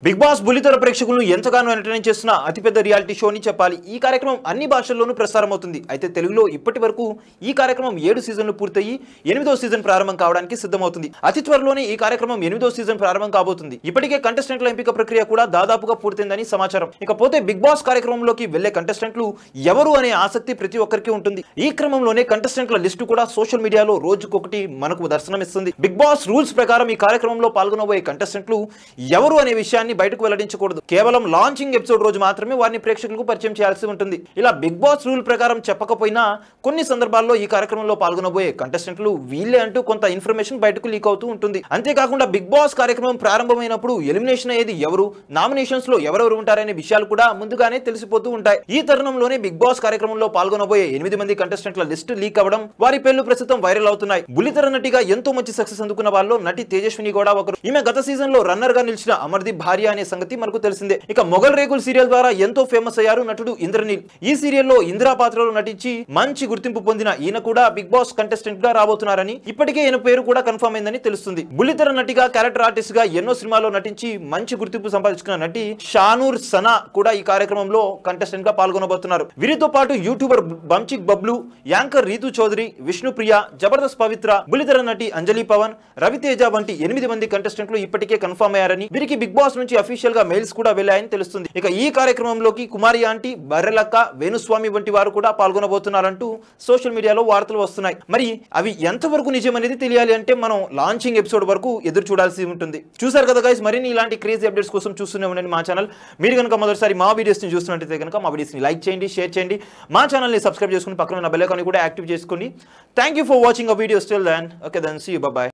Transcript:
Big boss బుల్లితెర ప్రేక్షకులను ఎంతగానో ఎంటర్టైన్ చేస్తున్న అతిపెద్ద రియాలిటీ షో అని చెప్పాలి. ఈ కార్యక్రమం అన్ని భాషల్లోనూ ప్రసారం అవుతుంది. అయితే తెలుగులో ఇప్పటి వరకు ఈ కార్యక్రమం 7 సీజన్లు పూర్తయి 8వ సీజన్ ప్రారంభం కావడానికి సిద్ధమవుతుంది. అతి త్వరలోనే ఈ కార్యక్రమం 8వ సీజన్ ప్రారంభం కాబోతుంది. ఇప్పటికే కంటెస్టెంట్ల ఎంపిక ప్రక్రియ కూడా దాదాపుగా పూర్తయిందని సమాచారం. ఇకపోతే బిగ్ బాస్ కార్యక్రమంలోకి వెళ్లే కంటెస్టెంట్లు ఎవరు అనే ఆసక్తి ప్రతి ఒక్కరికి ఉంటుంది. ఈ క్రమంలోనే కంటెస్టెంట్ల లిస్టు కూడా సోషల్ మీడియాలో రోజుకొకటి మనకు దర్శనమిస్తుంది. బిగ్ బాస్ రూల్స్ ప్రకారం ఈ కార్యక్రమంలో పాల్గొనబోయే కంటెస్టెంట్లు ఎవరు అనే విషయాన్ని బయటకు వెల్లడించకూడదు. కేవలం లాంచింగ్ ఎపిసోడ్ రోజు మాత్రమే వారిని ప్రేక్షకులకు పరిచయం చేయాల్సి ఉంటుంది. ఇలా బిగ్ బాస్ రూల్ ప్రకారం చెప్పకపోయినా కొన్ని సందర్భాల్లో ఈ కార్యక్రమంలో పాల్గొనబోయే కంటెస్టెంట్లు వీళ్ళే అంటూ కొంత ఇన్ఫర్మేషన్ బయటకు లీక్ అవుతూ ఉంటుంది. అంతేకాకుండా బిగ్ బాస్ కార్యక్రమం ప్రారంభమైనప్పుడు ఎలిమినేషన్ అయ్యేది ఎవరు, నామినేషన్స్ లో ఎవరెవరు ఉంటారనే విషయాలు కూడా ముందుగానే తెలిసిపోతూ ఉంటాయి. ఈ తరుణంలోనే బిగ్ బాస్ కార్యక్రమంలో పాల్గొనబోయే 8 మంది కంటెస్టెంట్ల లిస్టు లీక్ అవ్వడం, వారి పేర్లు ప్రస్తుతం వైరల్ అవుతున్నాయి. బుల్లితెర నటిగా ఎంతో మంచి సక్సెస్ అందుకున్న వాళ్ళలో నటి తేజస్విని కూడా ఒకరు. ఈమె గత సీజన్ లో రన్నర్ గా నిలిచిన అమర్దీప్ భార్య అనే సంగతి మనకు తెలిసిందే. ఇక మొగల్ రేకుల్ సీరియల్ ద్వారా ఎంతో ఫేమస్ అయ్యారు నటుడు ఇంద్రనీల్. ఈ సీరియల్లో ఇందిరా పాత్రలో నటించి మంచి గుర్తింపు పొందిన ఈయన కూడా బిగ్ బాస్ కంటెస్టెంట్ గా రాబోతున్నారని, ఇప్పటికే ఈయన పేరు కూడా కన్ఫర్మ్ అయిందని తెలుస్తుంది. బుల్లితెర నటిగా, క్యారెక్టర్ ఆర్టిస్ట్ గా ఎన్నో సినిమాల్లో నటించి మంచి గుర్తింపు సంపాదించుకున్న నటి షానూర్ సనా కూడా ఈ కార్యక్రమంలో కంటెస్టెంట్ గా పాల్గొనబోతున్నారు. వీరితో పాటు యూట్యూబర్ బంచిక్ బబ్లు, యాంకర్ రీతు చౌదరి, విష్ణుప్రియ, జబర్దస్త్ పవిత్ర, బుల్లితెర నటి అంజలి పవన్, రవితేజ వంటి 8 మంది కంటెస్టెంట్లు ఇప్పటికే కన్ఫర్మ్ అయ్యారని, వీరికి బిగ్ బాస్ నుంచి అఫీషియల్ గా మెయిల్స్ కూడా వెళ్ళాయని తెలుస్తుంది. ఇక ఈ కార్యక్రమంలోకి కుమారి ఆంటీ, బర్రెలక్క, వేణుస్వామి వంటి వారు కూడా పాల్గొనబోతున్నారంటూ సోషల్ మీడియాలో వార్తలు వస్తున్నాయి. మరి అవి ఎంతవరకు నిజమనేది తెలియాలి అంటే మనం లాంచింగ్ ఎపిసోడ్ వరకు ఎదురు చూడాల్సి ఉంటుంది. చూసారు కదా గైస్, మరిన్ని ఇలాంటి క్రేజీ అప్డేట్స్ కోసం చూస్తూనే ఉండండి మా ఛానల్. మీరు కనుక మొదటిసారి మా వీడియోస్ ని చూస్తున్నట్టయితే కనుక మా వీడియోస్ ని లైక్ చేయండి, షేర్ చేయండి, మా ఛానల్ ని సబ్స్క్రైబ్ చేసుకుని పక్కన ఉన్న బెల్ ఐకాన్ కూడా యాక్టివ్ చేసుకోండి. Thank you for watching a video. Still then okay, then see you, bye by.